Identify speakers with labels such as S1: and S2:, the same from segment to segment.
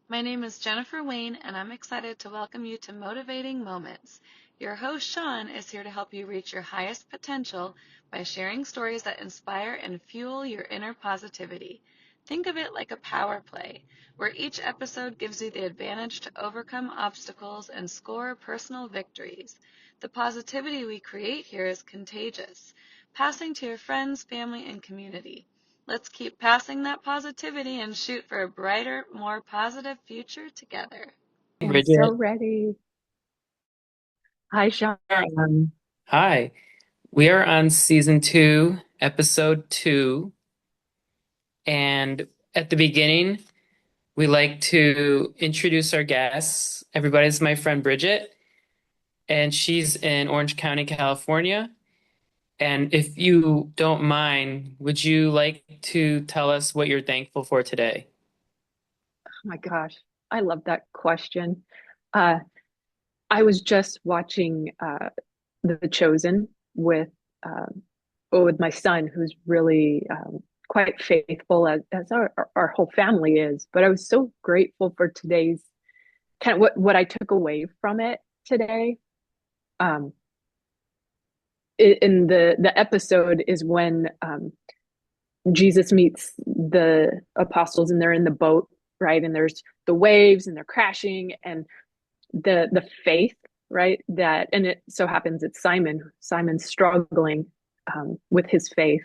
S1: My name is Jennifer Wayne, and I'm excited to welcome you to Motivating Moments. Your host, Sean, is here to help you reach your highest potential by sharing stories that inspire and fuel your inner positivity. Think of it like a power play, where each episode gives you the advantage to overcome obstacles and score personal victories. The positivity we create here is contagious, passing to your friends, family, and community. Let's keep passing that positivity and shoot for a brighter, more positive future together.
S2: I'm so
S3: Bridgette.
S2: ready. Hi, Sean.
S3: Hi, we are on season 2, episode 2, and at the beginning, we like to introduce our guests. Everybody's my friend Bridgette, and she's in Orange County, California. And if you don't mind, would you like to tell us what you're thankful for today?
S2: Oh my gosh, I love that question. Uh, I was just watching The Chosen with uh, with my son, who's really quite faithful as our whole family is. But I was so grateful for today's kind of what I took away from it today. Um, in the episode is when Jesus meets the apostles and they're in the boat, right? And there's the waves and they're crashing and the faith, right? That and it so happens it's Simon's struggling with his faith,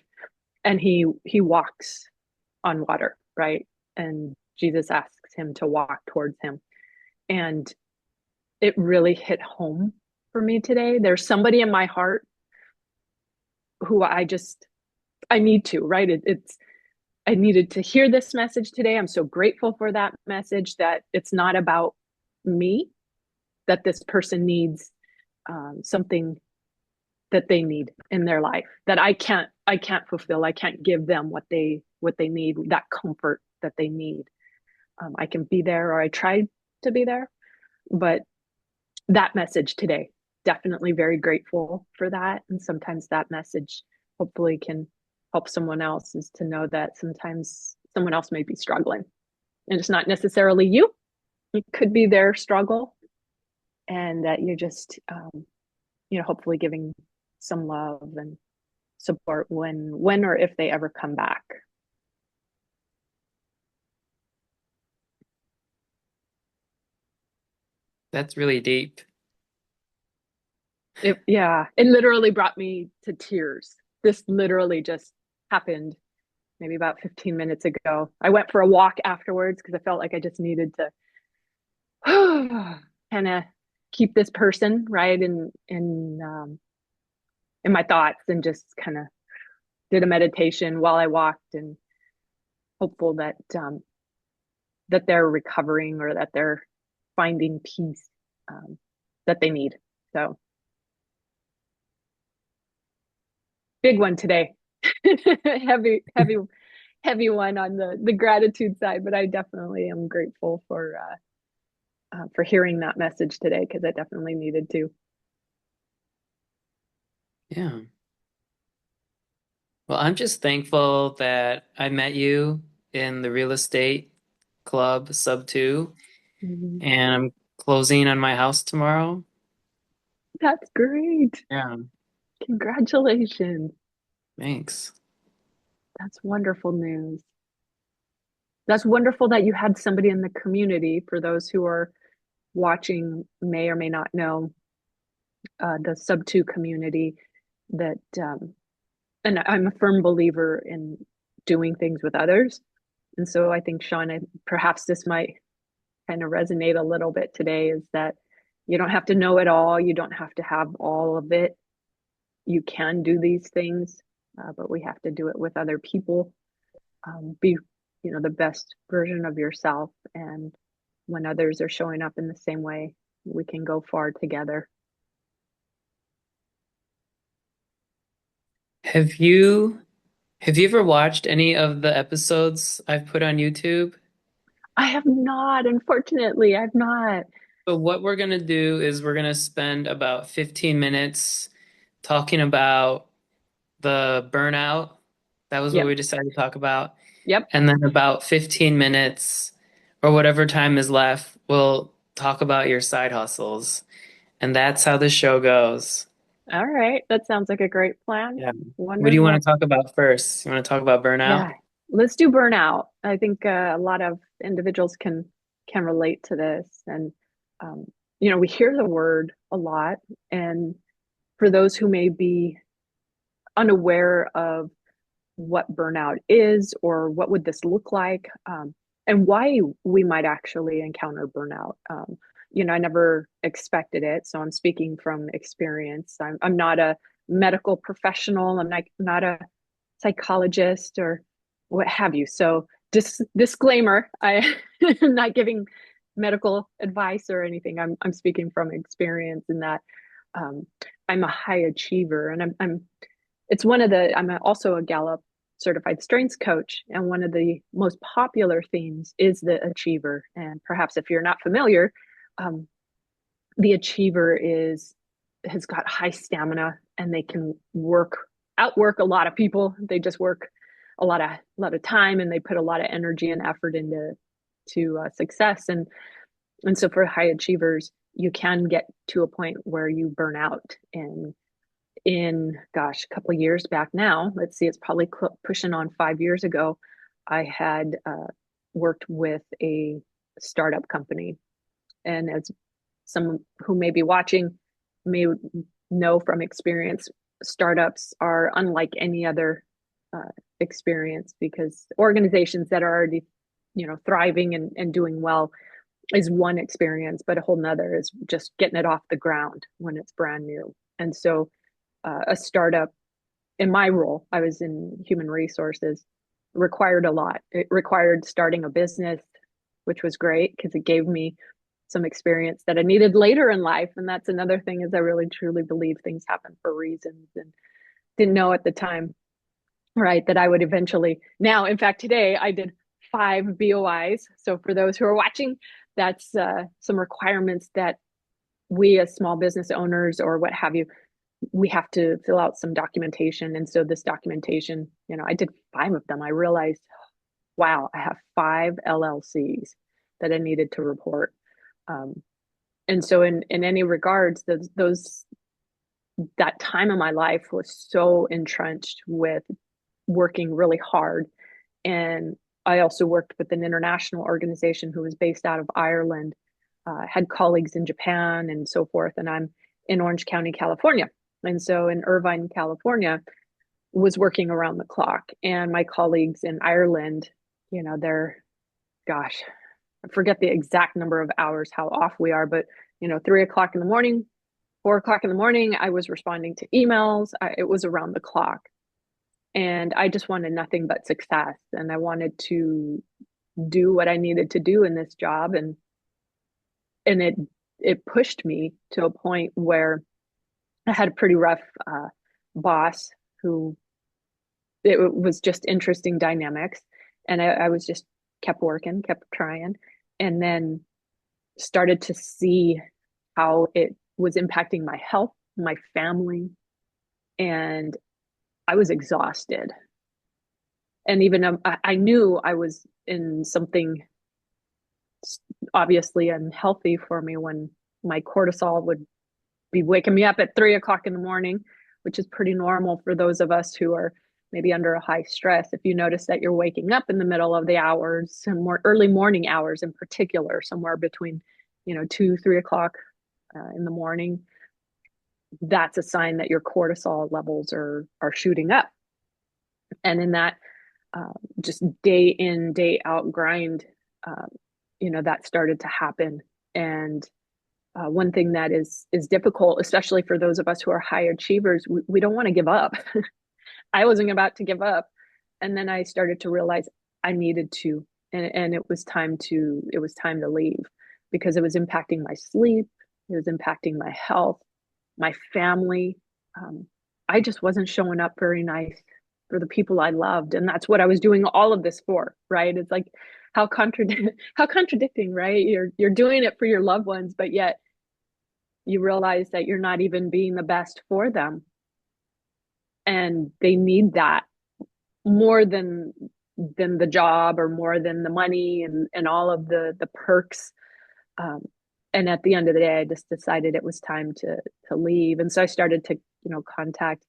S2: and he walks on water, right? And Jesus asks him to walk towards him, and it really hit home for me today. There's somebody in my heart who I need to, right? It's I needed to hear this message today. I'm so grateful for that message that it's not about me, that this person needs something that they need in their life that I can't fulfill. I can't give them what they need, that comfort that they need. I can be there, or I tried to be there, but that message today, definitely very grateful for that. And sometimes that message hopefully can help someone else, is to know that sometimes someone else may be struggling and it's not necessarily you. It could be their struggle, and that you're just hopefully giving some love and support when or if they ever come back.
S3: That's really deep.
S2: It literally brought me to tears. This literally just happened maybe about 15 minutes ago. I went for a walk afterwards because I felt like I just needed to kind of keep this person right in my thoughts, and just kind of did a meditation while I walked, and hopeful that they're recovering, or that they're finding peace that they need. So big one today. Heavy heavy one on the gratitude side, but I definitely am grateful for hearing that message today, because I definitely needed to.
S3: Yeah. Well, I'm just thankful that I met you in the real estate club sub 2,
S2: Mhm.
S3: and I'm closing on my house tomorrow.
S2: That's great.
S3: Yeah,
S2: Congratulations.
S3: thanks.
S2: That's wonderful news. That's wonderful that you had somebody in the community. For those who are watching, may or may not know, the sub two community, that and I'm a firm believer in doing things with others. And so I think, Sean, perhaps this might kind of resonate a little bit today, is that you don't have to know it all. You don't have to have all of it. You can do these things, but we have to do it with other people. Be, the best version of yourself. And when others are showing up in the same way, we can go far together.
S3: Have you have you ever watched any of the episodes I've put on YouTube?
S2: I have not, unfortunately, I've not.
S3: So what we're gonna do is we're gonna spend about 15 minutes talking about the burnout. That was what
S2: Yep.
S3: we decided to talk about.
S2: Yep.
S3: And then about 15 minutes or whatever time is left, we'll talk about your side hustles. And that's how the show goes.
S2: All right. That sounds like a great plan.
S3: Yeah. What do you want
S2: Wonderful.
S3: to talk about first? You want to talk about burnout?
S2: Yeah. Let's do burnout. I think a lot of individuals can relate to this. And we hear the word a lot. And for those who may be unaware of what burnout is or what would this look like, and why we might actually encounter burnout. I never expected it, so I'm speaking from experience. I'm not a medical professional. I'm not a psychologist or what have you. So disclaimer, I am not giving medical advice or anything. I'm speaking from experience in that um, I'm a high achiever, and I'm also a Gallup certified strengths coach, and one of the most popular themes is the achiever. And perhaps if you're not familiar, um, the achiever has got high stamina, and they can outwork a lot of people. They just work a lot of time, and they put a lot of energy and effort into success. And so for high achievers, you can get to a point where you burn out. And a couple of years back now, let's see, it's probably pushing on 5 years ago, I had worked with a startup company. And as some who may be watching may know from experience, startups are unlike any other experience, because organizations that are already thriving and doing well is one experience, but a whole nother is just getting it off the ground when it's brand new. And so a startup, in my role, I was in human resources, required a lot. It required starting a business, which was great because it gave me some experience that I needed later in life. And that's another thing, is I really truly believe things happen for reasons, and didn't know at the time, right, that I would eventually. Now, in fact, today I did 5 BOIs. So for those who are watching, that's some requirements that we as small business owners or what have you, we have to fill out some documentation. And so this documentation, I did 5 of them. I realized, wow, I have 5 LLCs that I needed to report. And so in any regards, that time of my life was so entrenched with working really hard. And I also worked with an international organization who was based out of Ireland, had colleagues in Japan and so forth. And I'm in Orange County, California. And so in Irvine, California, was working around the clock. And my colleagues in Ireland, they're, gosh, I forget the exact number of hours, how off we are, but 3 o'clock in the morning, 4 o'clock in the morning, I was responding to emails. It was around the clock. And I just wanted nothing but success. And I wanted to do what I needed to do in this job. And it pushed me to a point where I had a pretty rough boss who, it was just interesting dynamics. And I was just kept working, kept trying, and then started to see how it was impacting my health, my family, and I was exhausted. And even I knew I was in something obviously unhealthy for me when my cortisol would be waking me up at 3 o'clock in the morning, which is pretty normal for those of us who are maybe under a high stress. If you notice that you're waking up in the middle of the hours, some more early morning hours in particular, somewhere between 2-3 o'clock in the morning, that's a sign that your cortisol levels are shooting up. And in that just day in, day out grind, that started to happen. And one thing that is difficult, especially for those of us who are high achievers, we don't want to give up. I wasn't about to give up, and then I started to realize I needed to, and it was time to leave, because it was impacting my sleep, it was impacting my health, my family. I just wasn't showing up very nice for the people I loved, and that's what I was doing all of this for, right? It's like how contradicting, right? You're doing it for your loved ones, but yet you realize that you're not even being the best for them, and they need that more than than the job or more than the money and all of the perks. Um, and at the end of the day, I just decided it was time to leave. And so I started to, contact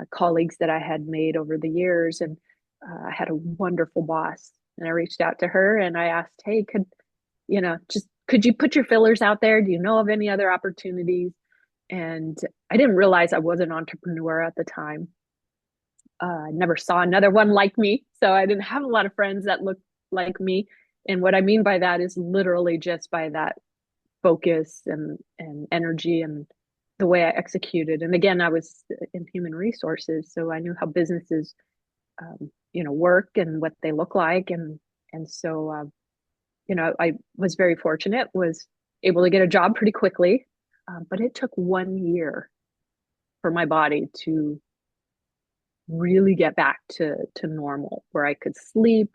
S2: colleagues that I had made over the years. And I had a wonderful boss. And I reached out to her and I asked, hey, could you put your fillers out there? Do you know of any other opportunities? And I didn't realize I was an entrepreneur at the time. I never saw another one like me. So I didn't have a lot of friends that looked like me. And what I mean by that is literally just by that focus and energy and the way I executed. And again, I was in human resources, so I knew how businesses, work and what they look like, and so I was very fortunate, was able to get a job pretty quickly, but it took 1 year for my body to really get back to normal, where I could sleep,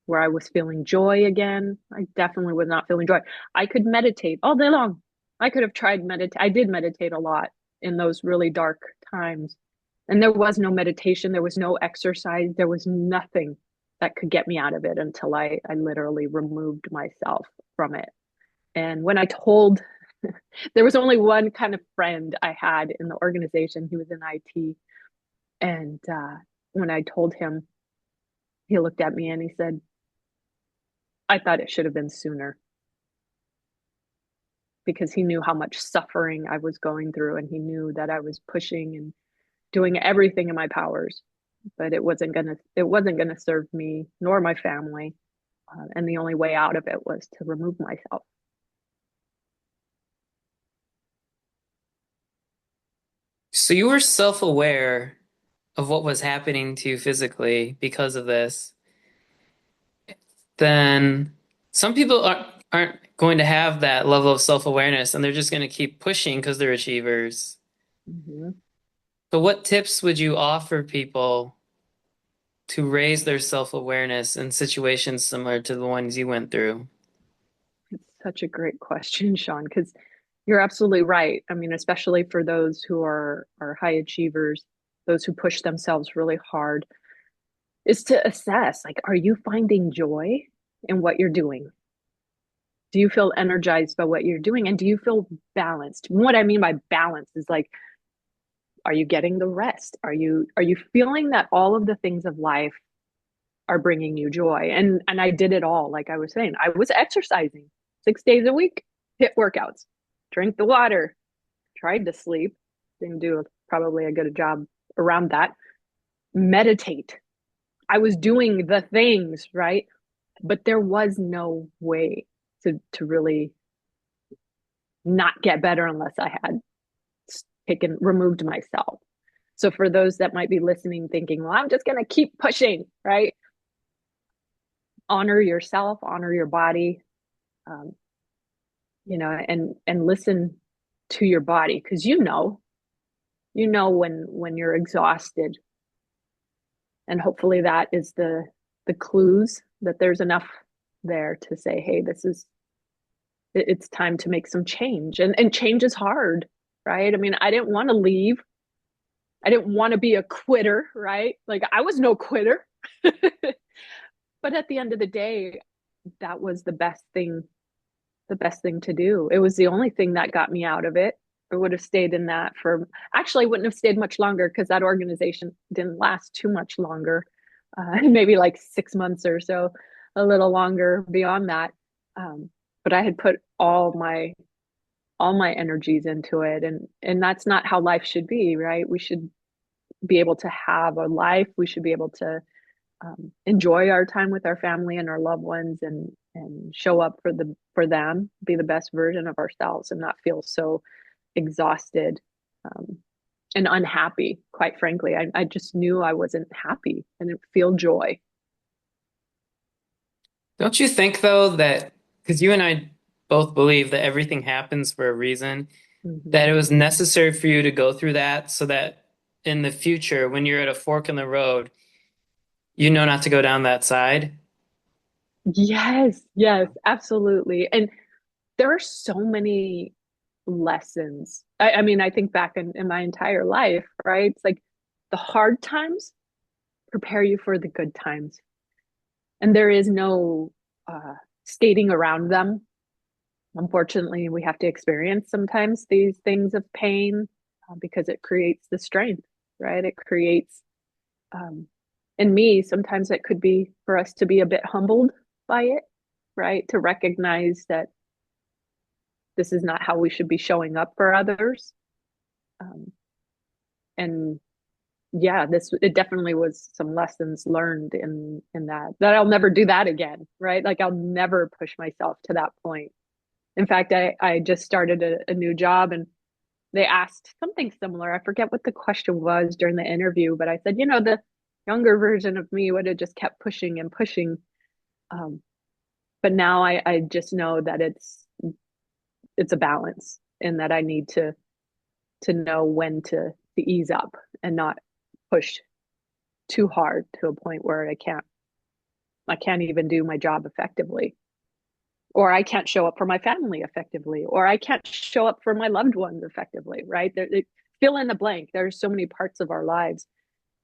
S2: where I was feeling joy again. I definitely was not feeling joy. I could meditate all day long. I could have tried meditate. I did meditate a lot in those really dark times. And there was no meditation, there was no exercise, there was nothing that could get me out of it until I literally removed myself from it. And when I told, there was only one kind of friend I had in the organization. He was in IT. And when I told him, he looked at me and he said, I thought it should have been sooner, because he knew how much suffering I was going through and he knew that I was pushing and doing everything in my powers, but it wasn't gonna serve me nor my family, and the only way out of it was to remove myself.
S3: So you were self-aware of what was happening to you physically because of this. Then some people aren't going to have that level of self-awareness and they're just going to keep pushing because they're achievers.
S2: Mm-hmm.
S3: So what tips would you offer people to raise their self-awareness in situations similar to the ones you went through?
S2: It's such a great question, Sean, because you're absolutely right. I mean, especially for those who are high achievers, those who push themselves really hard, is to assess, like, are you finding joy in what you're doing? Do you feel energized by what you're doing? And do you feel balanced? What I mean by balance is like, are you getting the rest? Are you feeling that all of the things of life are bringing you joy? And I did it all. Like I was saying, I was exercising 6 days a week, hit workouts, drink the water, tried to sleep, didn't do probably a good job around that. Meditate. I was doing the things, right? But there was no way to really not get better unless I had taken removed myself. So for those that might be listening thinking, well, I'm just going to keep pushing, right? Honor yourself, honor your body, um, and listen to your body, because when you're exhausted, and hopefully that is the clues that there's enough there to say, hey, it's time to make some change. And change is hard, right? I mean, I didn't want to leave. I didn't want to be a quitter, right? Like I was no quitter. But at the end of the day, that was the best thing to do. It was the only thing that got me out of it. I would have stayed in that for, actually, I wouldn't have stayed much longer, because that organization didn't last too much longer, maybe like 6 months or so, a little longer beyond that. But I had put all my energies into it, and that's not how life should be, right? We should be able to have a life. We should be able to enjoy our time with our family and our loved ones, and show up for them, be the best version of ourselves, and not feel so exhausted, um, and unhappy. Quite frankly, I just knew I wasn't happy. I didn't feel joy.
S3: Don't you think, though, that because you and I both believe that everything happens for a reason,
S2: Mm-hmm.
S3: that it was necessary for you to go through that so that in the future, when you're at a fork in the road, you know not to go down that side?
S2: Yes, yes, absolutely. And there are so many lessons. I mean, I think back in my entire life, right? It's like the hard times prepare you for the good times. and there is no skating around them. Unfortunately, we have to experience sometimes these things of pain because it creates the strength, right? It creates, in me, sometimes it could be for us to be a bit humbled by it, right? To recognize that this is not how we should be showing up for others. And yeah, it definitely was some lessons learned in that I'll never do that again, right? Like I'll never push myself to that point. In fact, I just started a new job, and they asked something similar. I forget what the question was during the interview, but I said, the younger version of me would have just kept pushing and pushing. But now I just know that it's a balance, and that I need to know when to ease up and not push too hard to a point where I can't even do my job effectively, or I can't show up for my family effectively, or I can't show up for my loved ones effectively, right? Fill in the blank. There's so many parts of our lives,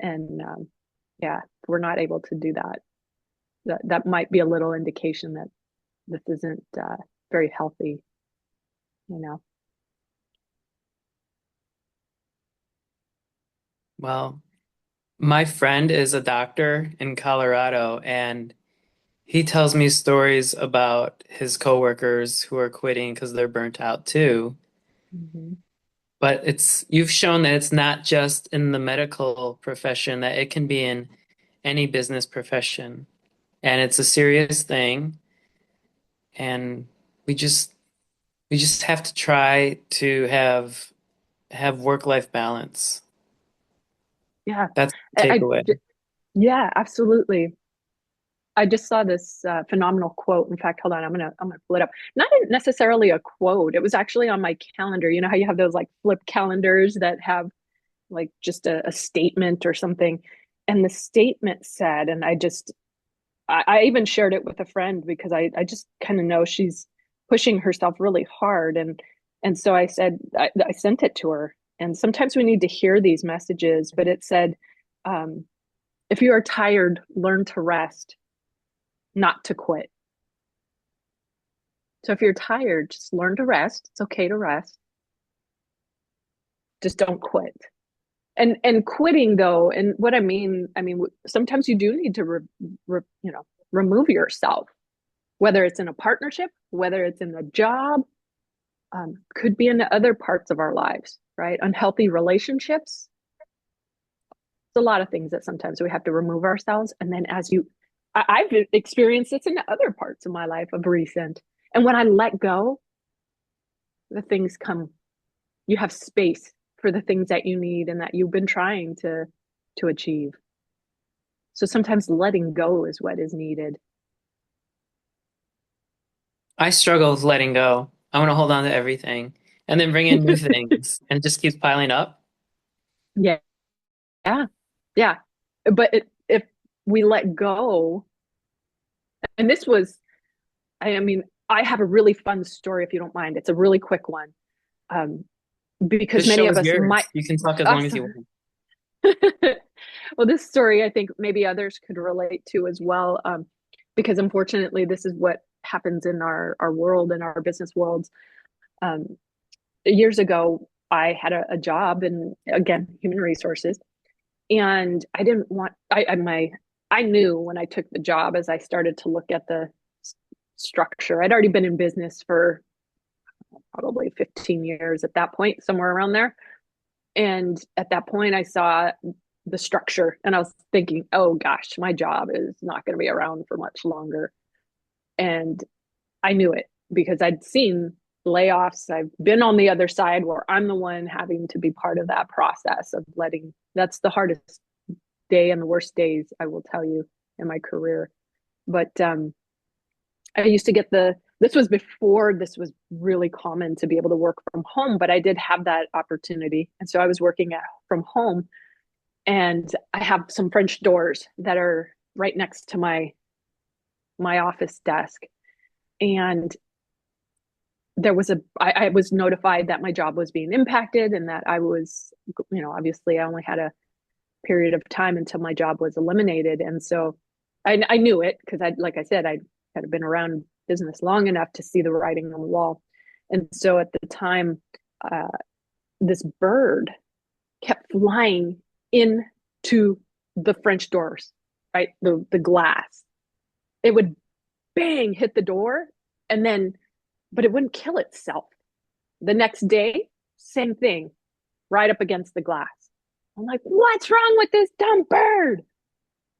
S2: and yeah, we're not able to do that. That might be a little indication that this isn't very healthy, you know.
S3: Well, my friend is a doctor in Colorado, and he tells me stories about his coworkers who are quitting because they're burnt out too.
S2: Mm-hmm.
S3: But you've shown that it's not just in the medical profession, that it can be in any business profession. And it's a serious thing. And we just we just have to try to have work-life balance.
S2: Yeah,
S3: That's the
S2: I,
S3: takeaway.
S2: yeah, absolutely. I just saw this phenomenal quote. In fact, hold on, I'm gonna pull it up. Not necessarily a quote. It was actually on my calendar. You know how you have those like flip calendars that have like just a statement or something. And the statement said, and I even shared it with a friend because I just kind of know she's pushing herself really hard. And so I said, I sent it to her. And sometimes we need to hear these messages, but it said, um, if you are tired, learn to rest, not to quit. So if you're tired, just learn to rest. It's okay to rest. Just don't quit. And quitting though, and what I mean, sometimes you do need to remove yourself, whether it's in a partnership, whether it's in a job, could be in other parts of our lives, right? Unhealthy relationships. It's a lot of things that sometimes we have to remove ourselves. And then I've experienced this in other parts of my life of recent. And when I let go, the things come, you have space for the things that you need and that you've been trying to achieve. So sometimes letting go is what is needed.
S3: I struggle with letting go. I want to hold on to everything and then bring in new things, and it just keeps piling up.
S2: Yeah. Yeah. Yeah. But if we let go, and this was, I mean, I have a really fun story if you don't mind. It's a really quick one. Um, because
S3: This
S2: many
S3: show
S2: of
S3: is
S2: us might,
S3: yours. You can talk as long as you want.
S2: well, this story I think maybe others could relate to as well. Because unfortunately, this is what happens in our world, in our business worlds. Um, Years ago, I had a job in, again, human resources, and I didn't want, I knew when I took the job, as I started to look at the structure, I'd already been in business for probably 15 years at that point, somewhere around there. And at that point, I saw the structure and I was thinking, oh gosh, my job is not going to be around for much longer. And I knew it because I'd seen layoffs. I've been on the other side where I'm the one having to be part of that process of that's the hardest day and the worst days, I will tell you, in my career. But I used to get this was before this was really common to be able to work from home, but I did have that opportunity. And so I was working from home, and I have some French doors that are right next to my office desk. And I was notified that my job was being impacted and that I was, obviously I only had a period of time until my job was eliminated. And so I knew it because like I said, I had been around business long enough to see the writing on the wall. And so at the time, uh, this bird kept flying into the French doors, right? The glass. It would bang hit the door, and then, but it wouldn't kill itself. The next day, same thing, right up against the glass. I'm like, what's wrong with this dumb bird?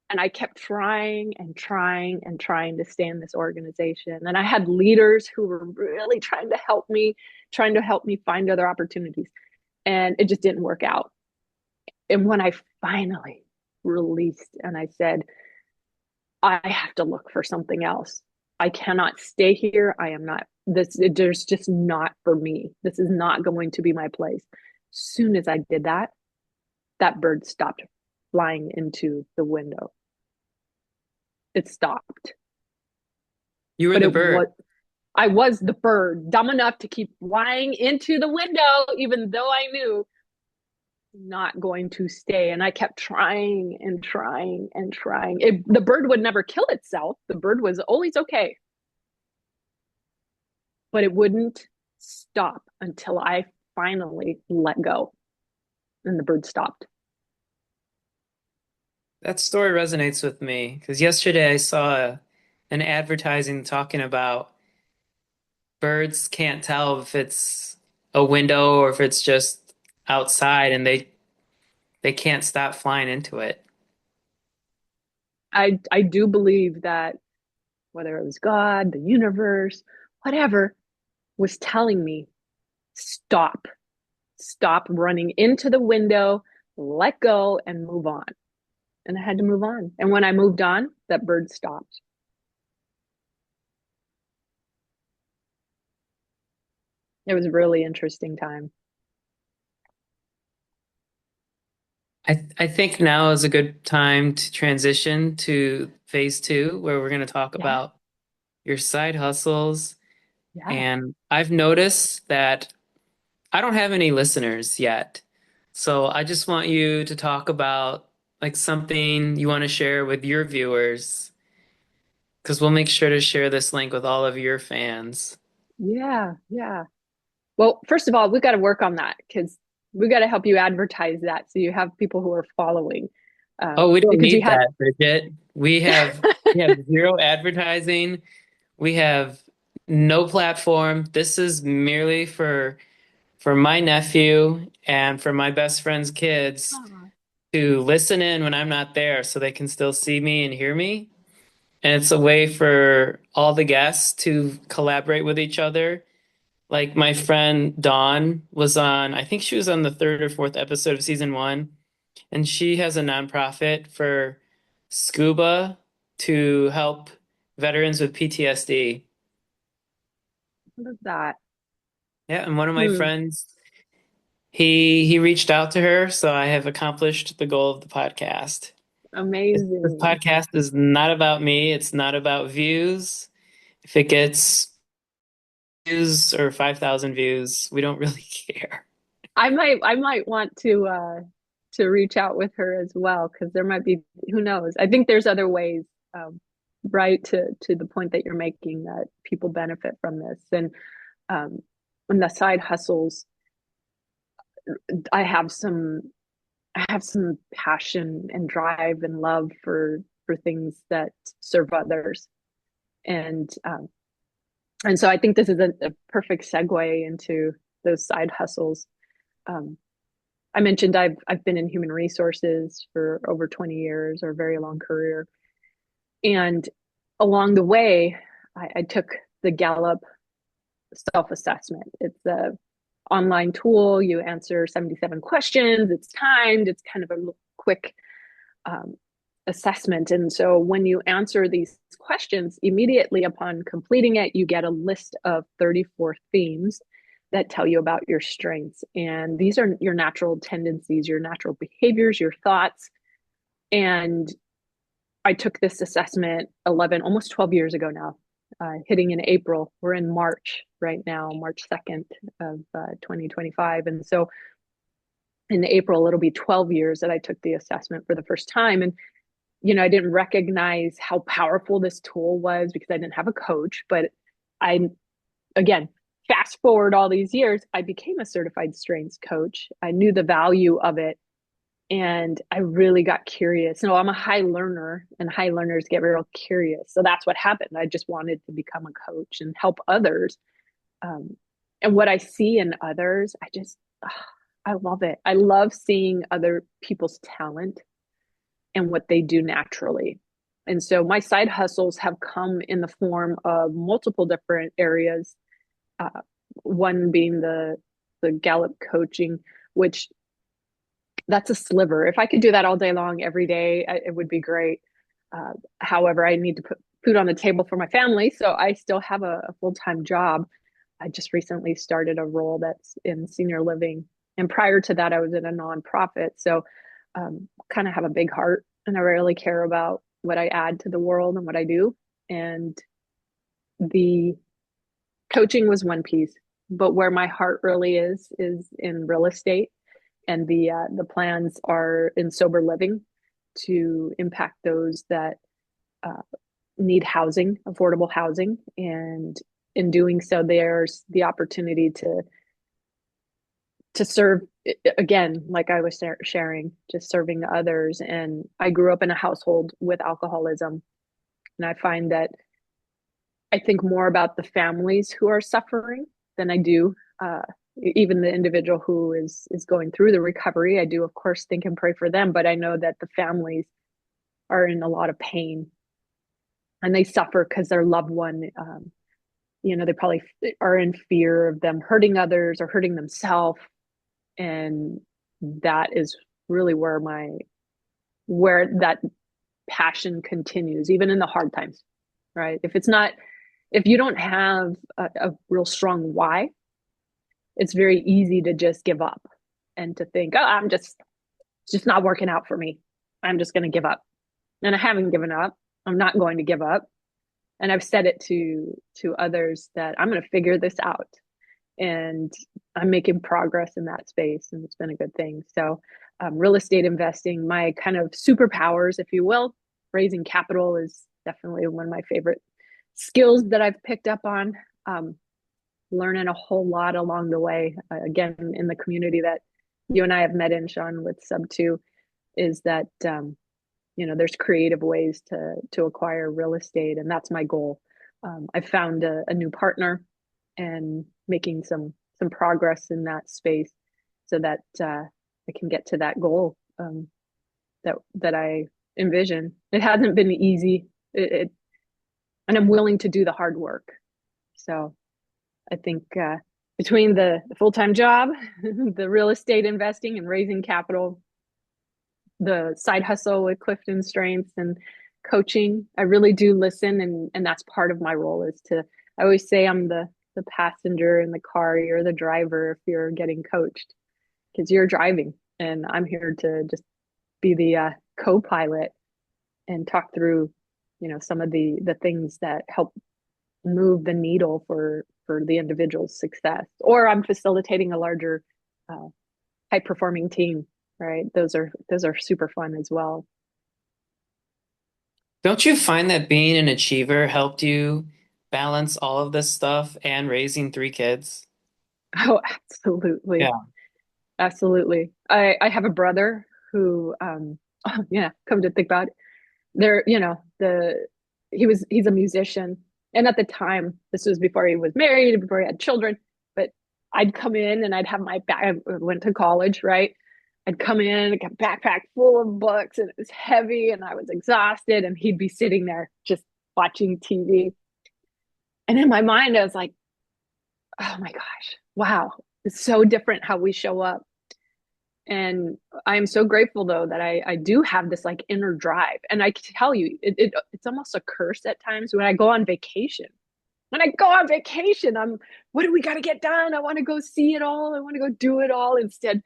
S2: And I kept trying and trying and trying to stay in this organization. And I had leaders who were really trying to help me find other opportunities. And it just didn't work out. And when I finally released and I said, I have to look for something else. I cannot stay here. I am not this. There's just not for me. This is not going to be my place. Soon as I did that, that bird stopped flying into the window. It stopped.
S3: You were
S2: But
S3: the
S2: it
S3: bird.
S2: was I was the bird, dumb enough to keep flying into the window, even though I knew not going to stay. And I kept trying and trying and trying. The bird would never kill itself. The bird was always okay, but it wouldn't stop until I finally let go. And the bird stopped.
S3: That story resonates with me because yesterday I saw an advertising talking about birds can't tell if it's a window or if it's just outside, and they can't stop flying into it.
S2: I do believe that whether it was God, the universe, whatever, was telling me, stop, stop running into the window, let go and move on. And I had to move on. And when I moved on, that bird stopped. It was a really interesting time.
S3: I think now is a good time to transition to phase two, where we're going to talk
S2: Yeah,
S3: about your side hustles.
S2: yeah,
S3: And I've noticed that I don't have any listeners yet. So I just want you to talk about like something you want to share with your viewers, because we'll make sure to share this link with all of your fans.
S2: yeah, yeah. Well, first of all, we've got to work on that because we've got to help you advertise that so you have people who are following.
S3: Oh, we don't
S2: Because you
S3: need
S2: had,
S3: that, Bridget. We have zero advertising. We have no platform. This is merely for my nephew and for my best friend's kids
S2: oh,
S3: to listen in when I'm not there so they can still see me and hear me. And it's a way for all the guests to collaborate with each other. Like my friend Dawn was on, I think she was on the third or fourth episode of season one, and she has a nonprofit for scuba to help veterans with PTSD.
S2: what is that?
S3: Yeah, and one of my
S2: Hmm,
S3: friends, he reached out to her, so I have accomplished the goal of the podcast. This
S2: amazing.
S3: podcast is not about me. It's not about views. If it gets views or 5,000 views, we don't really care.
S2: I might want to reach out with her as well because there might be, who knows. I think there's other ways, um, right, to the point that you're making, that people benefit from this. Um and the side hustles, I have some I have some passion and drive and love for things that serve others. And and so I think this is a perfect segue into those side hustles. Um, I mentioned I've been in human resources for over 20 years, or a very long career. And along the way, I took the Gallup self-assessment. It's a online tool. You answer 77 questions. It's timed. It's kind of a quick um, assessment. And so when you answer these questions, immediately upon completing it, you get a list of 34 themes that tell you about your strengths. And these are your natural tendencies, your natural behaviors, your thoughts. And I took this assessment 11, almost 12 years ago now, hitting in April. We're in March right now, March 2nd of 2025. And so in April, it'll be 12 years that I took the assessment for the first time. And I didn't recognize how powerful this tool was because I didn't have a coach. But again, fast forward all these years, I became a certified strengths coach. I knew the value of it, and I really got curious. No, I'm a high learner, and high learners get real curious. So that's what happened. I just wanted to become a coach and help others. And what I see in others, I love it. I love seeing other people's talent and what they do naturally. And so my side hustles have come in the form of multiple different areas. Uh, One being the Gallup coaching, which that's a sliver. If I could do that all day long, every day, it would be great. However, I need to put food on the table for my family, so I still have a full-time job. I just recently started a role that's in senior living, and prior to that, I was in a nonprofit. So, kind of have a big heart, and I really care about what I add to the world and what I do. And the coaching was one piece, but where my heart really is in real estate, and the plans are in sober living to impact those that uh, need housing, affordable housing, and in doing so, there's the opportunity to serve again, like I was sharing, just serving others. And I grew up in a household with alcoholism, and I find that I think more about the families who are suffering than I do even the individual who is going through the recovery. I do, of course, think and pray for them, but I know that the families are in a lot of pain, and they suffer because their loved one, they probably are in fear of them hurting others or hurting themselves. And that is really where that passion continues, even in the hard times, right? If you don't have a real strong why, it's very easy to just give up and to think, oh, it's just not working out for me. I'm just going to give up. And I haven't given up. I'm not going to give up. And I've said it to others that I'm going to figure this out. And I'm making progress in that space, and it's been a good thing. So, real estate investing, my kind of superpowers, if you will, raising capital is definitely one of my favorite skills that I've picked up on. Learning a whole lot along the way. Again, in the community that you and I have met in, Sean, with se02, is that there's creative ways to acquire real estate, and that's my goal. I found a new partner and making some progress in that space so that I can get to that goal that I envision. It hasn't been easy, and I'm willing to do the hard work. So I think between the full-time job, the real estate investing and raising capital, the side hustle with Clifton Strengths and coaching, I really do listen, and that's part of my role. I always say I'm the passenger in the car, you're the driver if you're getting coached, because you're driving, and I'm here to just be the co-pilot and talk through some of the things that help move the needle for the individual's success. Or I'm facilitating a larger high performing team, right? Those are super fun as well.
S3: Don't you find that being an achiever helped you balance all of this stuff and raising three kids?
S2: Oh, absolutely.
S3: Yeah.
S2: Absolutely. I have a brother who oh, yeah, come to think about it, there, he's a musician. And at the time, this was before he was married, before he had children, but I'd come in and I'd have my bag. I went to college, right? I'd come in, a backpack full of books, and it was heavy, and I was exhausted, and he'd be sitting there just watching TV. And in my mind, I was like, oh my gosh, wow, it's so different how we show up. And I'm so grateful though that I do have this like inner drive. And I can tell you, it's almost a curse at times when I go on vacation. When I go on vacation, what do we got to get done? I want to go see it all. I want to go do it all instead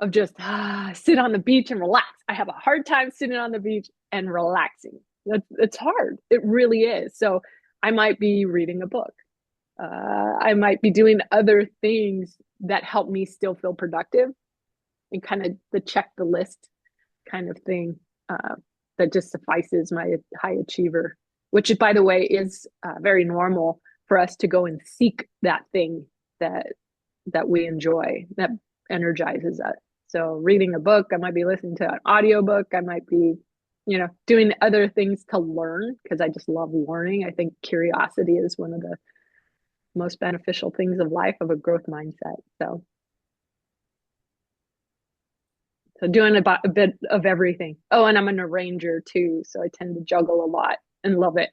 S2: of just sit on the beach and relax. I have a hard time sitting on the beach and relaxing. It's hard. It really is. So I might be reading a book. I might be doing other things that help me still feel productive, and kind of the check the list kind of thing. that just suffices my high achiever, which by the way is very normal for us to go and seek that thing that we enjoy, that energizes us. So reading a book, I might be listening to an audiobook, I might be, doing other things to learn because I just love learning. I think curiosity is one of the most beneficial things of life, of a growth mindset. So doing a bit of everything. Oh, and I'm an arranger too, so I tend to juggle a lot and love it.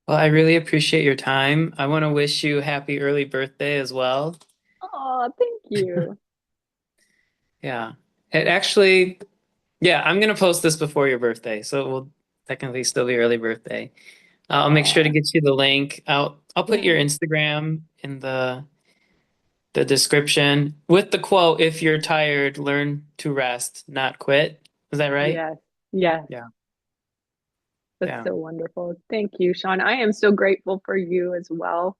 S3: Well, I really appreciate your time. I want to wish you happy early birthday as well.
S2: Oh, thank you.
S3: Yeah. It actually, yeah, I'm gonna post this before your birthday, so it will technically still be early birthday. I'll make sure to
S2: Oh,
S3: get you the link. I'll put your
S2: yeah.
S3: Instagram in the description with the quote, if you're tired, learn to rest, not quit. Is that right?
S2: Yes. Yes.
S3: Yeah.
S2: That's
S3: Yeah.
S2: so wonderful. Thank you, Sean. I am so grateful for you as well.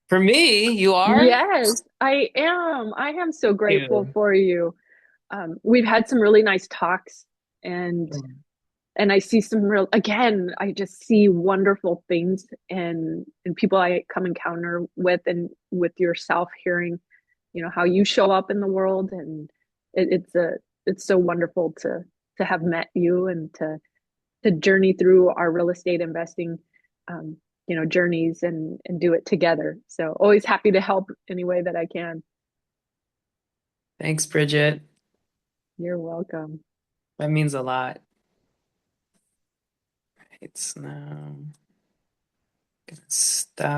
S3: For me, you are?
S2: Yes, I am. I am so
S3: Thank
S2: grateful
S3: you.
S2: for you. We've had some really nice talks, and I see some real, again, I just see wonderful things and people I come encounter with, and with yourself, hearing, how you show up in the world. And it's so wonderful to have met you, and to journey through our real estate investing, um, journeys, and do it together. So always happy to help any way that I can.
S3: Thanks, Bridget.
S2: You're welcome.
S3: That means a lot. It's now gonna stop.